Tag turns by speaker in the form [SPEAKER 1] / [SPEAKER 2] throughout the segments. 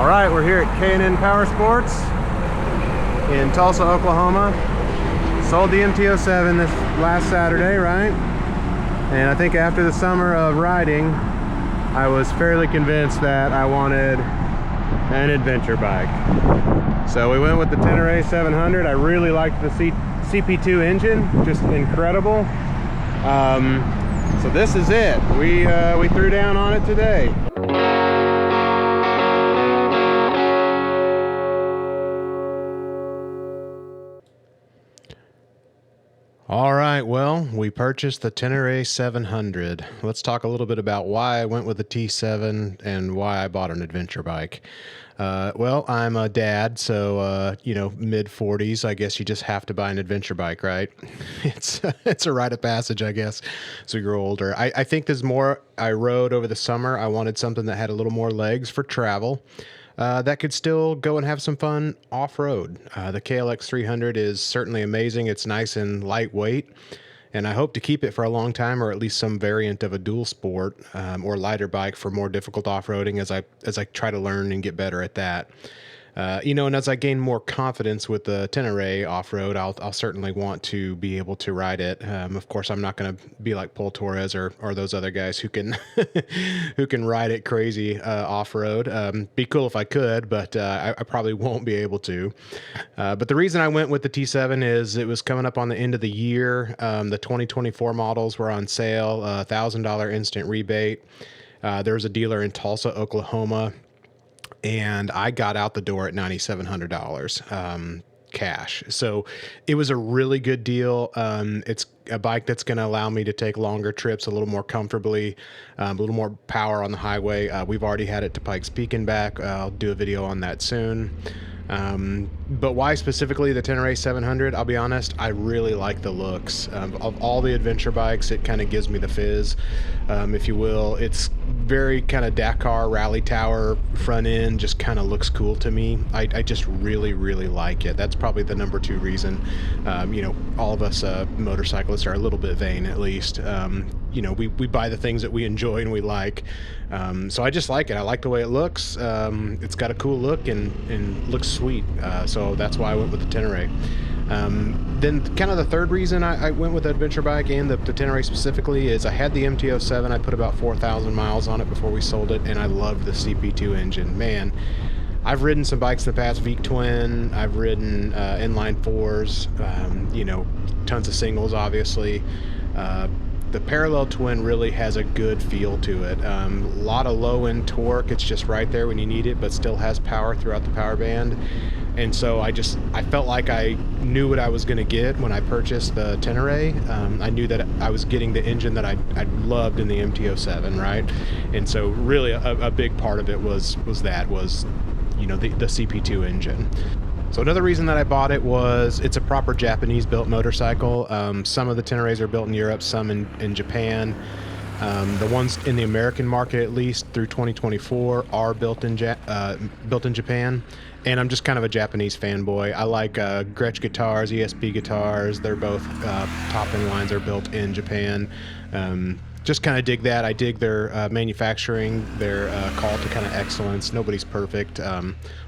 [SPEAKER 1] All right, we're here at K&N Power Sports in Tulsa, Oklahoma. Sold the MT-07 this last Saturday, right? And I think after the summer of riding, I was fairly convinced that I wanted an adventure bike. So we went with the Tenere 700. I really liked the CP2 engine, just incredible. So this is it. We threw down on it today. All right, well, we purchased the Tenere 700. Let's talk a little bit about why I went with the T7 and why I bought an adventure bike. Well, I'm a dad, so, mid 40s, I guess you just have to buy an adventure bike, right? It's a rite of passage, I guess, as we grow older. I think there's more I rode over the summer. I wanted something that had a little more legs for travel. That could still go and have some fun off-road. The KLX 300 is certainly amazing. It's nice and lightweight, and I hope to keep it for a long time, or at least some variant of a dual sport or lighter bike for more difficult off-roading as I try to learn and get better at that. And as I gain more confidence with the Tenere off-road, I'll certainly want to be able to ride it. Of course, I'm not going to be like Paul Torres or those other guys who can who can ride it crazy off-road. Be cool if I could, but I probably won't be able to. But the reason I went with the T7 is it was coming up on the end of the year. The 2024 models were on sale, $1,000 instant rebate. There was a dealer in Tulsa, Oklahoma, and I got out the door at $9,700 cash. So it was a really good deal. It's a bike that's going to allow me to take longer trips a little more comfortably, a little more power on the highway. We've already had it to Pikes Peak and back. I'll do a video on that soon. But why specifically the Tenere 700? I'll be honest, I really like the looks. Of all the adventure bikes, it kind of gives me the fizz, if you will. It's very kind of Dakar rally tower front end, just kind of looks cool to me. I just really, really like it. That's probably the number 2 reason. All of us motorcyclists are a little bit vain, at least. We buy the things that we enjoy and we like. So I just like it. I like the way it looks. It's got a cool look and looks sweet. So that's why I went with the Tenere. Then kind of the third reason I went with the adventure bike and the Tenere specifically is I had the MT-07. I put about 4,000 miles on it before we sold it, and I loved the CP2 engine. Man, I've ridden some bikes in the past, Veek Twin. I've ridden inline 4s, tons of singles, obviously. The parallel twin really has a good feel to it. A lot of low-end torque. It's just right there when you need it, but still has power throughout the power band. And so I felt like I knew what I was going to get when I purchased the Tenere. I knew that I was getting the engine that I loved in the MT-07, right? And so really a big part of it was the CP2 engine. So another reason that I bought it was it's a proper Japanese-built motorcycle. Some of the Teneres are built in Europe, some in Japan. The ones in the American market, at least through 2024, are built in Japan. And I'm just kind of a Japanese fanboy. I like Gretsch guitars, ESP guitars. They're both top-end lines are built in Japan. Just kind of dig that. I dig their manufacturing, their call to kind of excellence. Nobody's perfect.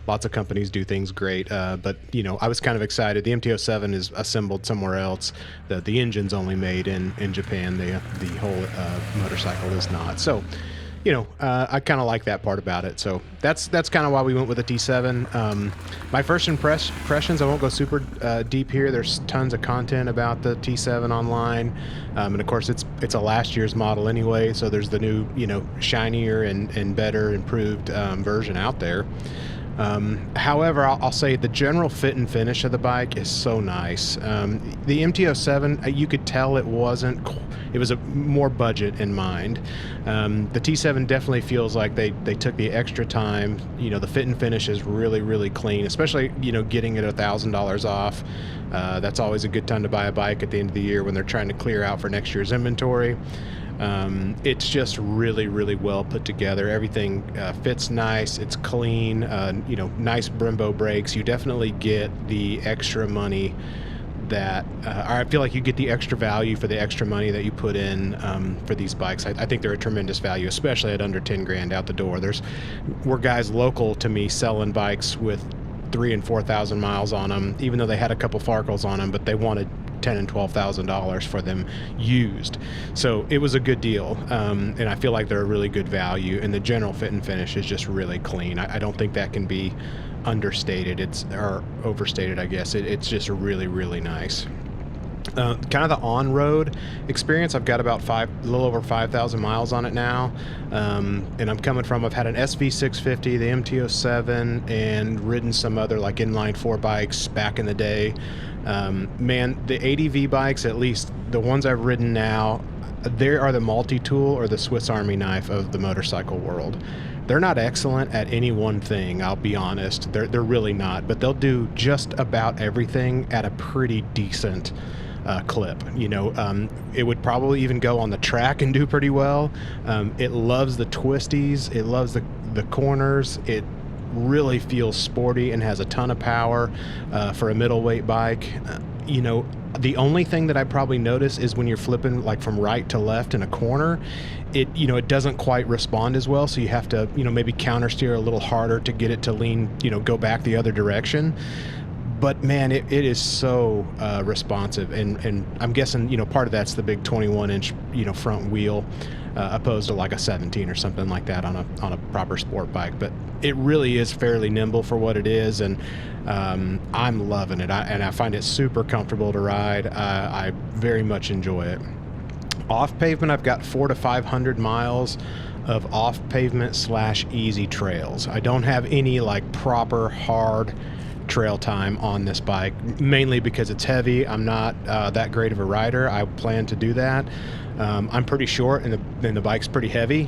[SPEAKER 1] Lots of companies do things great, but I was kind of excited. The MT-07 is assembled somewhere else. The engine's only made in Japan. The whole motorcycle is not. So, I kind of like that part about it. So that's kind of why we went with the T7. My first impressions, I won't go super deep here. There's tons of content about the T7 online. And of course it's a last year's model anyway. So there's the new, shinier and better improved version out there. However, I'll say the general fit and finish of the bike is so nice. The MT-07, you could tell it was a more budget in mind. The T7 definitely feels like they took the extra time. The fit and finish is really, really clean, especially, getting it $1,000 off. That's always a good time to buy a bike at the end of the year when they're trying to clear out for next year's inventory. It's just really, really well put together. Everything fits nice. It's clean. Nice Brembo brakes. You definitely get the extra money that I feel like you get the extra value for the extra money that you put in for these bikes. I think they're a tremendous value, especially at under 10 grand out the door. Were guys local to me selling bikes with 3,000 and 4,000 miles on them, even though they had a couple Farkles on them, but they wanted $10,000 and $12,000 for them used. So it was a good deal, and I feel like they're a really good value, and the general fit and finish is just really clean. I don't think that can be understated, or overstated, I guess. It's just really, really nice. Kind of the on-road experience, I've got about a little over 5,000 miles on it now, and I've had an SV650, the MT-07, and ridden some other like inline 4 bikes back in the day. Man, the ADV bikes, at least the ones I've ridden now, they are the multi-tool or the Swiss Army knife of the motorcycle world. They're not excellent at any one thing, I'll be honest. They're really not, but they'll do just about everything at a pretty decent clip. It would probably even go on the track and do pretty well. It loves the twisties, it loves the corners. It really feels sporty and has a ton of power for a middleweight bike. The only thing that I probably notice is when you're flipping like from right to left in a corner, it doesn't quite respond as well, so you have to maybe counter steer a little harder to get it to lean, go back the other direction. But man, it is so responsive, and I'm guessing part of that's the big 21-inch front wheel, opposed to like a 17 or something like that on a proper sport bike. But it really is fairly nimble for what it is, and I'm loving it. And I find it super comfortable to ride. I very much enjoy it. Off pavement, I've got 400 to 500 miles of off pavement / easy trails. I don't have any like proper hard trail time on this bike, mainly because it's heavy. I'm not that great of a rider. I plan to do that. I'm pretty short, and the bike's pretty heavy,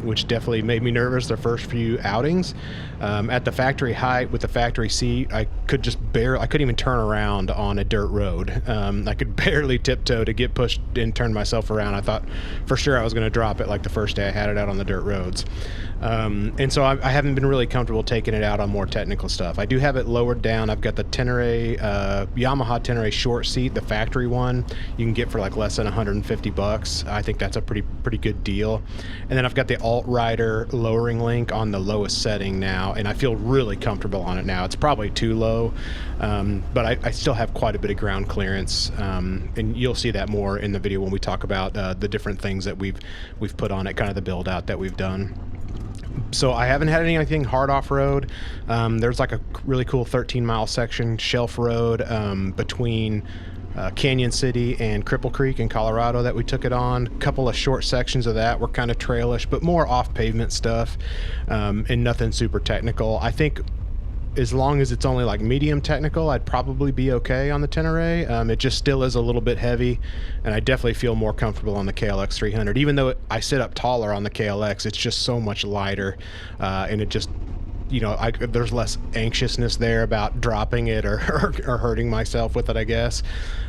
[SPEAKER 1] which definitely made me nervous the first few outings. At the factory height with the factory seat, I couldn't even turn around on a dirt road. I could barely tiptoe to get pushed and turn myself around. I thought for sure I was going to drop it like the first day I had it out on the dirt roads. And so I haven't been really comfortable taking it out on more technical stuff. I do have it lowered down. I've got the Tenere, Yamaha Tenere short seat, the factory one you can get for like less than $150. I think that's a pretty good deal. And then I've got the Alt Rider lowering link on the lowest setting now, and I feel really comfortable on it now. It's probably too low, but I still have quite a bit of ground clearance, and you'll see that more in the video when we talk about the different things that we've put on it, kind of the build out that we've done. So I haven't had anything hard off-road. There's like a really cool 13-mile section, shelf road, between Canyon City and Cripple Creek in Colorado that we took it on. A couple of short sections of that were kind of trailish, but more off-pavement stuff, and nothing super technical. I think as long as it's only like medium technical, I'd probably be okay on the Tenere. It just still is a little bit heavy, and I definitely feel more comfortable on the KLX 300. Even though I sit up taller on the KLX, it's just so much lighter, and it just, there's less anxiousness there about dropping it or hurting myself with it, I guess.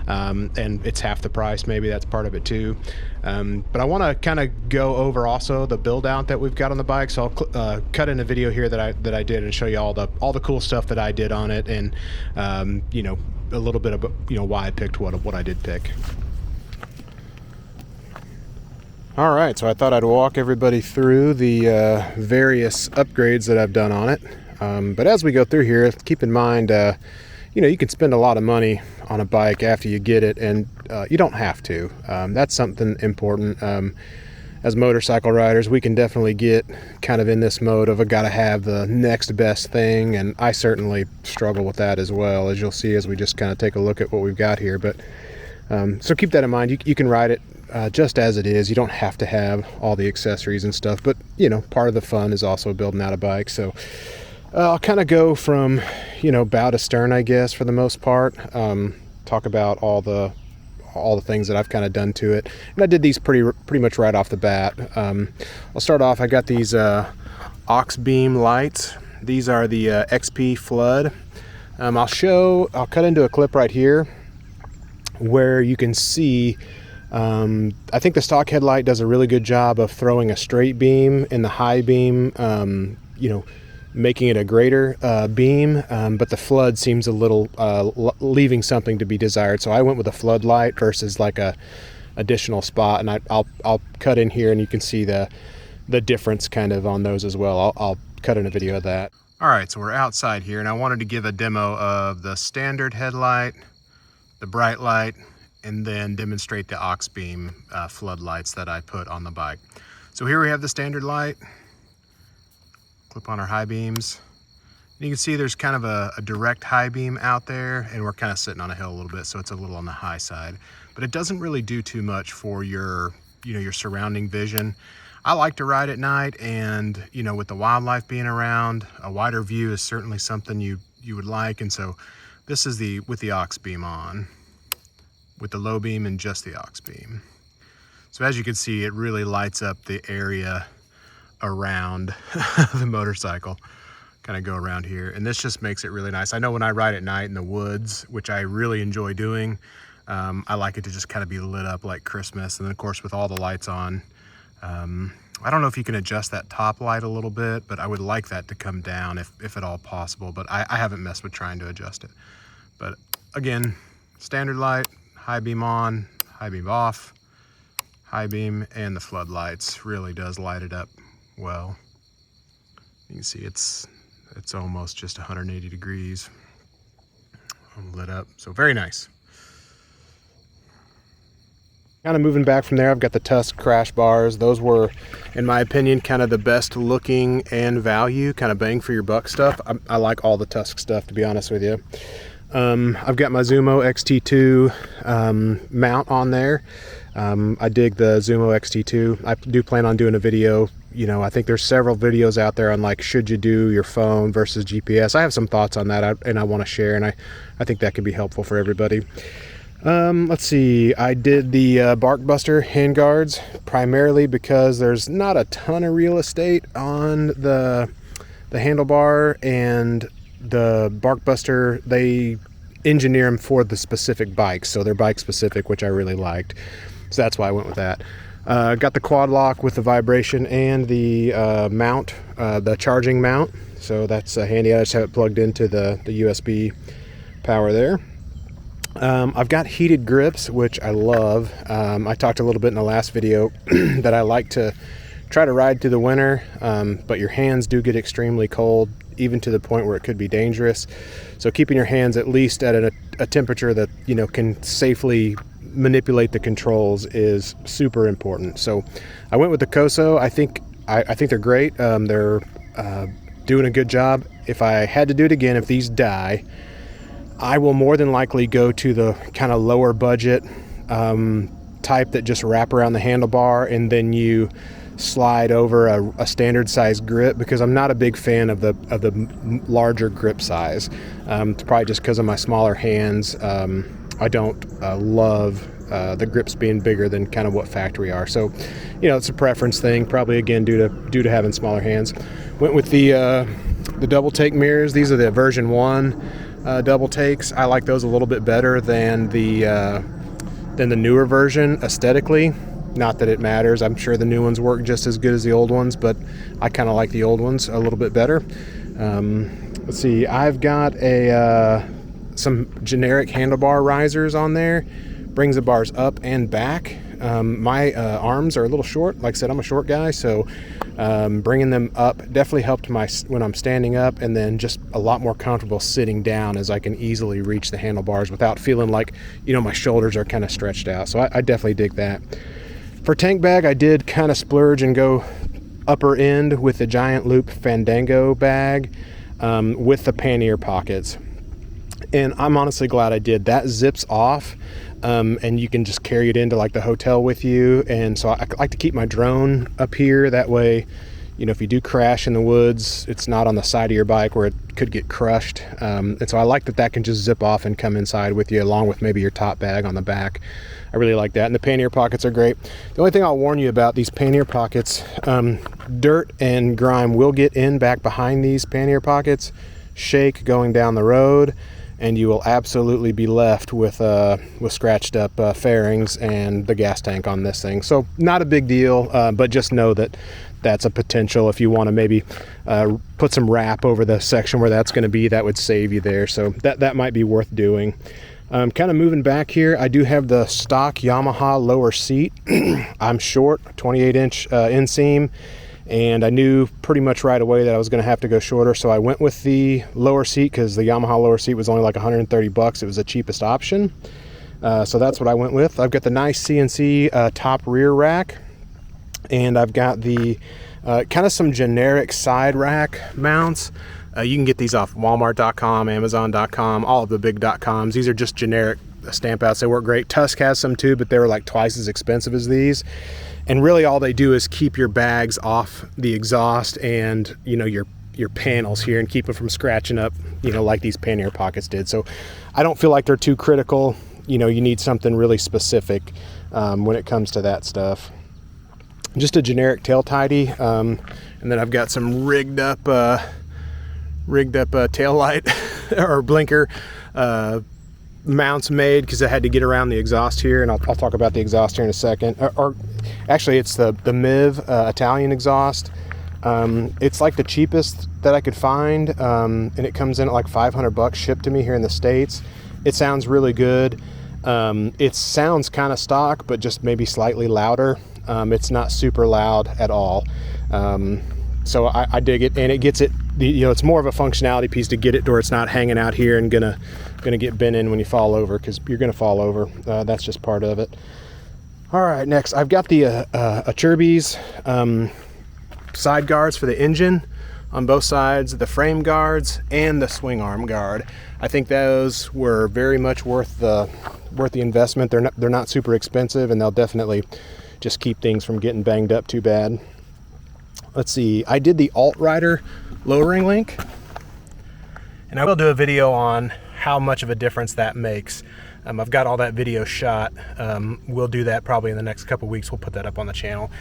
[SPEAKER 1] And it's half the price, maybe that's part of it too. But I want to kind of go over also the build out that we've got on the bike. So I'll cut in a video here that I did and show you all the cool stuff that I did on it, and a little bit of why I picked what I did pick. All right, so I thought I'd walk everybody through the various upgrades that I've done on it. But as we go through here, keep in mind, you can spend a lot of money on a bike after you get it, and you don't have to. That's something important. As motorcycle riders, we can definitely get kind of in this mode of I gotta have the next best thing, and I certainly struggle with that as well, as you'll see as we just kind of take a look at what we've got here. But so keep that in mind. You can ride it just as it is. You don't have to have all the accessories and stuff, but part of the fun is also building out a bike. So I'll kind of go from bow to stern, I guess, for the most part. Talk about all the things that I've kind of done to it, and I did these pretty much right off the bat. I'll start off. I got these aux beam lights. These are the XP Flood. I'll cut into a clip right here where you can see, I think the stock headlight does a really good job of throwing a straight beam, and the high beam, making it a greater beam, but the flood seems a little leaving something to be desired. So I went with a floodlight versus like a additional spot, and I'll cut in here and you can see the difference kind of on those as well. I'll cut in a video of that. All right, so we're outside here, and I wanted to give a demo of the standard headlight, the bright light, and then demonstrate the aux beam floodlights that I put on the bike. So here we have the standard light, clip on our high beams. And you can see there's kind of a direct high beam out there, and we're kind of sitting on a hill a little bit, so it's a little on the high side. But it doesn't really do too much for your, your surrounding vision. I like to ride at night, and with the wildlife being around, a wider view is certainly something you would like. And so this is with the aux beam on, with the low beam and just the aux beam. So as you can see, it really lights up the area around the motorcycle. Kind of go around here, and this just makes it really nice. I know when I ride at night in the woods, which I really enjoy doing, I like it to just kind of be lit up like Christmas. And then of course with all the lights on, I don't know if you can adjust that top light a little bit, but I would like that to come down if at all possible. But I haven't messed with trying to adjust it. But again, standard light, high beam on, high beam off, high beam, and the floodlights really does light it up well. You can see it's almost just 180 degrees lit up. So very nice. Kind of moving back from there, I've got the Tusk crash bars. Those were, in my opinion, kind of the best looking and value, kind of bang for your buck stuff. I like all the Tusk stuff, to be honest with you. I've got my Zumo XT2 mount on there. I dig the Zumo XT2. I do plan on doing a video. I think there's several videos out there on like, should you do your phone versus GPS? I have some thoughts on that, and I want to share, and I think that can be helpful for everybody. Let's see, I did the Barkbuster handguards primarily because there's not a ton of real estate on the handlebar, and the Barkbuster, they engineer them for the specific bikes, so they're bike specific, which I really liked. So that's why I went with that. Got the quad lock with the vibration and the mount, the charging mount, so that's handy. I just have it plugged into the USB power there. I've got heated grips, which I love. I talked a little bit in the last video that I like to try to ride through the winter, but your hands do get extremely cold, even to the point where it could be dangerous. So keeping your hands at least at a temperature that can safely manipulate the controls is super important. So I went with the Koso. I think they're great. They're doing a good job. If I had to do it again, if these die, I will more than likely go to the kind of lower budget type that just wrap around the handlebar and then you slide over a standard size grip, because I'm not a big fan of the larger grip size. It's probably just because of my smaller hands. I don't love the grips being bigger than kind of what factory are. So, it's a preference thing, probably again due to having smaller hands. Went with the double take mirrors. These are the version 1 double takes. I like those a little bit better than the newer version aesthetically. Not that it matters. I'm sure the new ones work just as good as the old ones, but I kind of like the old ones a little bit better. Let's see. I've got some generic handlebar risers on there. Brings the bars up and back. My arms are a little short. Like I said, I'm a short guy, so bringing them up definitely helped when I'm standing up, and then just a lot more comfortable sitting down, as I can easily reach the handlebars without feeling like my shoulders are kind of stretched out. So I definitely dig that. For tank bag, I did kind of splurge and go upper end with the Giant Loop Fandango bag with the pannier pockets, and I'm honestly glad I did. That zips off, and you can just carry it into like the hotel with you. And so I like to keep my drone up here, that way if you do crash in the woods, it's not on the side of your bike where it could get crushed. And so I like that can just zip off and come inside with you, along with maybe your top bag on the back. I really like that. And the pannier pockets are great. The only thing I'll warn you about these pannier pockets, dirt and grime will get in back behind these pannier pockets, shake going down the road, and you will absolutely be left with scratched up fairings and the gas tank on this thing. So not a big deal, but just know that that's a potential. If you want to maybe put some wrap over the section where that's going to be, that would save you there. So that might be worth doing. Kind of moving back here, I do have the stock Yamaha lower seat. I'm short, 28-inch inseam, and I knew pretty much right away that I was going to have to go shorter, so I went with the lower seat because the Yamaha lower seat was only like 130 bucks. It was the cheapest option, so that's what I went with. I've got the nice CNC top rear rack, and I've got the kind of some generic side rack mounts. You can get these off Walmart.com, Amazon.com, all of the big .coms. These are just generic stamp outs. They work great. Tusk has some too, but they were like twice as expensive as these. And really all they do is keep your bags off the exhaust and, you know, your panels here, and keep them from scratching up, you know, like these pannier pockets did. So I don't feel like they're too critical. You know, you need something really specific when it comes to that stuff. Just a generic tail tidy, and then I've got some rigged up tail light or blinker mounts made because I had to get around the exhaust here, and I'll talk about the exhaust here in a second. Or actually, it's the MIV Italian exhaust. It's like the cheapest that I could find, and it comes in at like 500 bucks shipped to me here in the States. It sounds really good. It sounds kind of stock, but just maybe slightly louder. It's not super loud at all. So I dig it, and it gets it, you know, it's more of a functionality piece to get it to where it's not hanging out here and gonna get bent in when you fall over, because you're gonna fall over. That's just part of it. All right, next I've got the Acerbis side guards for the engine on both sides, the frame guards and the swing arm guard. I think those were very much worth the investment. They're not super expensive, and they'll definitely just keep things from getting banged up too bad. Let's see, I did the alt rider lowering link, and I will do a video on how much of a difference that makes. I've got all that video shot. We'll do that probably in the next couple weeks. We'll put that up on the channel.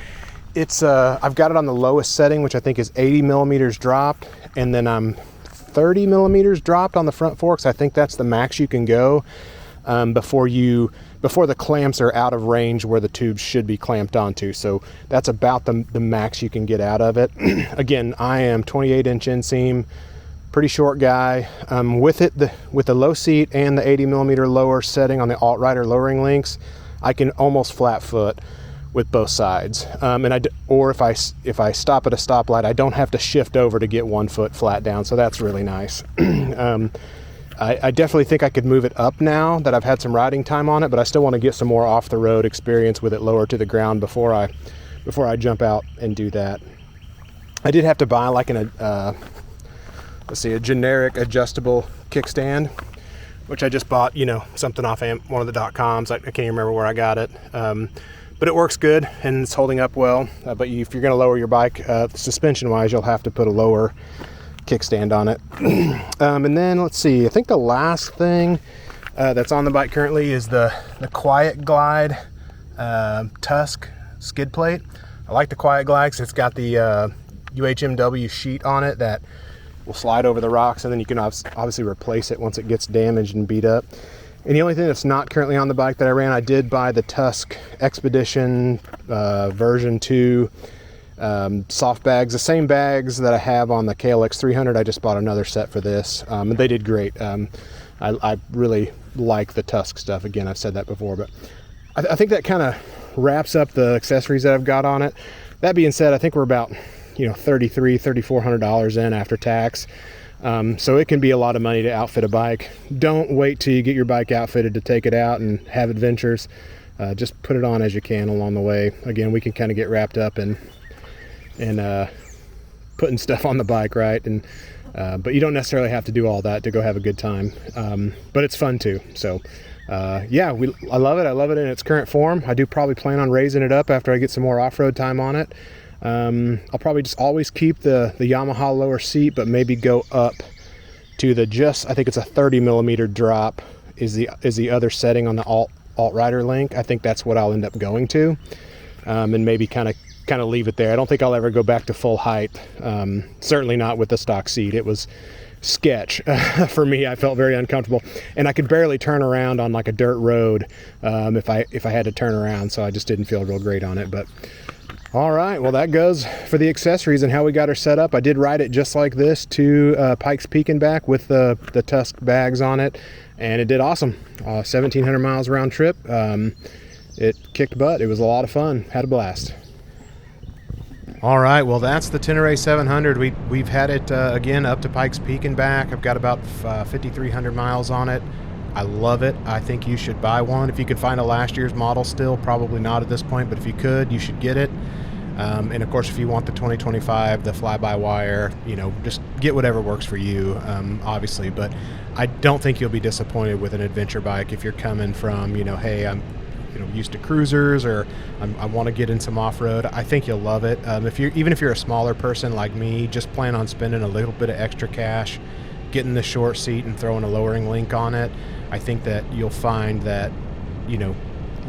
[SPEAKER 1] It's I've got it on the lowest setting, which I think is 80 millimeters dropped, and then I'm 30 millimeters dropped on the front forks. I think that's the max you can go before the clamps are out of range where the tubes should be clamped onto. So that's about the max you can get out of it. Again, I am 28-inch inseam, pretty short guy. With the low seat and the 80 millimeter lower setting on the alt rider lowering links, I can almost flat foot with both sides. Or if I stop at a stoplight, I don't have to shift over to get 1 foot flat down. So that's really nice. I definitely think I could move it up now that I've had some riding time on it, but I still want to get some more off the road experience with it lower to the ground before I jump out and do that. I did have to buy like a generic adjustable kickstand, which I just bought, you know, something off one of the .coms. I can't even remember where I got it. But it works good and it's holding up well. But if you're going to lower your bike, suspension wise, you'll have to put a lower kickstand on it. And then let's see, I think the last thing that's on the bike currently is the Quiet Glide Tusk skid plate. I like the Quiet Glide because it's got the UHMW sheet on it that will slide over the rocks, and then you can obviously replace it once it gets damaged and beat up. And the only thing that's not currently on the bike that I ran, I did buy the Tusk Expedition version 2 soft bags, the same bags that I have on the KLX 300. I just bought another set for this, and they did great. I really like the Tusk stuff. Again, I've said that before, but I think that kind of wraps up the accessories that I've got on it. That being said, I think we're about, you know, $3,400 in after tax. So it can be a lot of money to outfit a bike. Don't wait till you get your bike outfitted to take it out and have adventures. Just put it on as you can along the way. Again, we can kind of get wrapped up in putting stuff on the bike, right? And but you don't necessarily have to do all that to go have a good time. But it's fun too. So yeah, I love it. I love it in its current form. I do probably plan on raising it up after I get some more off-road time on it. I'll probably just always keep the Yamaha lower seat, but maybe go up to I think it's a 30 millimeter drop is the other setting on the alt rider link. I think that's what I'll end up going to, and maybe kind of leave it there. I don't think I'll ever go back to full height. Certainly not with the stock seat. It was sketch for me. I felt very uncomfortable, and I could barely turn around on like a dirt road if I had to turn around. So I just didn't feel real great on it. But All right, well, that goes for the accessories and how we got her set up. I did ride it just like this to Pikes Peak and back with the Tusk bags on it, and it did awesome. 1,700 miles round trip. It kicked butt. It was a lot of fun. Had a blast. All right, well, that's the Tenere 700. We've had it again up to Pikes Peak and back. I've got about 5,300 miles on it. I love it. I think you should buy one. If you could find a last year's model still, probably not at this point, but if you could, you should get it. And of course, if you want the 2025, the fly-by-wire, you know, just get whatever works for you, obviously. But I don't think you'll be disappointed with an adventure bike if you're coming from, you know, hey, I'm used to cruisers, or I want to get in some off-road. I think you'll love it. Even if you're a smaller person like me, just plan on spending a little bit of extra cash, getting the short seat and throwing a lowering link on it. I think that you'll find that, you know,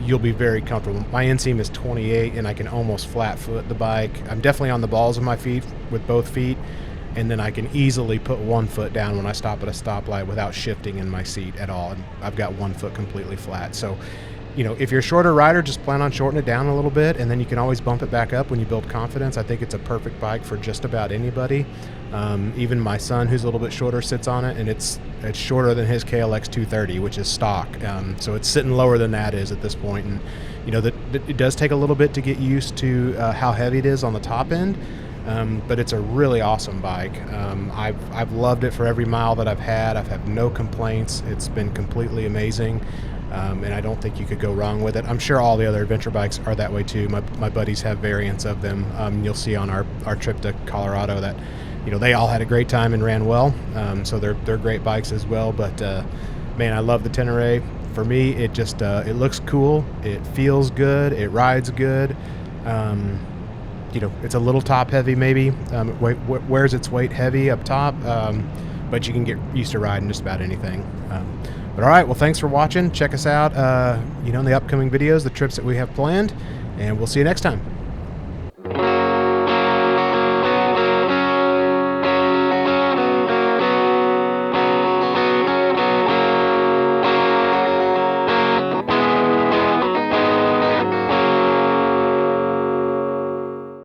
[SPEAKER 1] you'll be very comfortable. My inseam is 28 and I can almost flat foot the bike. I'm definitely on the balls of my feet with both feet, and then I can easily put one foot down when I stop at a stoplight without shifting in my seat at all. And I've got one foot completely flat. So, you know, if you're a shorter rider, just plan on shortening it down a little bit, and then you can always bump it back up when you build confidence. I think it's a perfect bike for just about anybody. Even my son, who's a little bit shorter, sits on it, and it's shorter than his KLX 230, which is stock. So it's sitting lower than that is at this point. And, you know, it does take a little bit to get used to how heavy it is on the top end. But it's a really awesome bike. I've loved it for every mile that I've had no complaints. It's been completely amazing. And I don't think you could go wrong with it. I'm sure all the other adventure bikes are that way too. My buddies have variants of them. You'll see on our trip to Colorado that, you know, they all had a great time and ran well. So they're great bikes as well. But man, I love the Tenere. For me, it just it looks cool. It feels good. It rides good. You know, it's a little top heavy maybe. It wears its weight heavy up top, but you can get used to riding just about anything. But all right, well, thanks for watching. Check us out, you know, in the upcoming videos, the trips that we have planned, and we'll see you next time.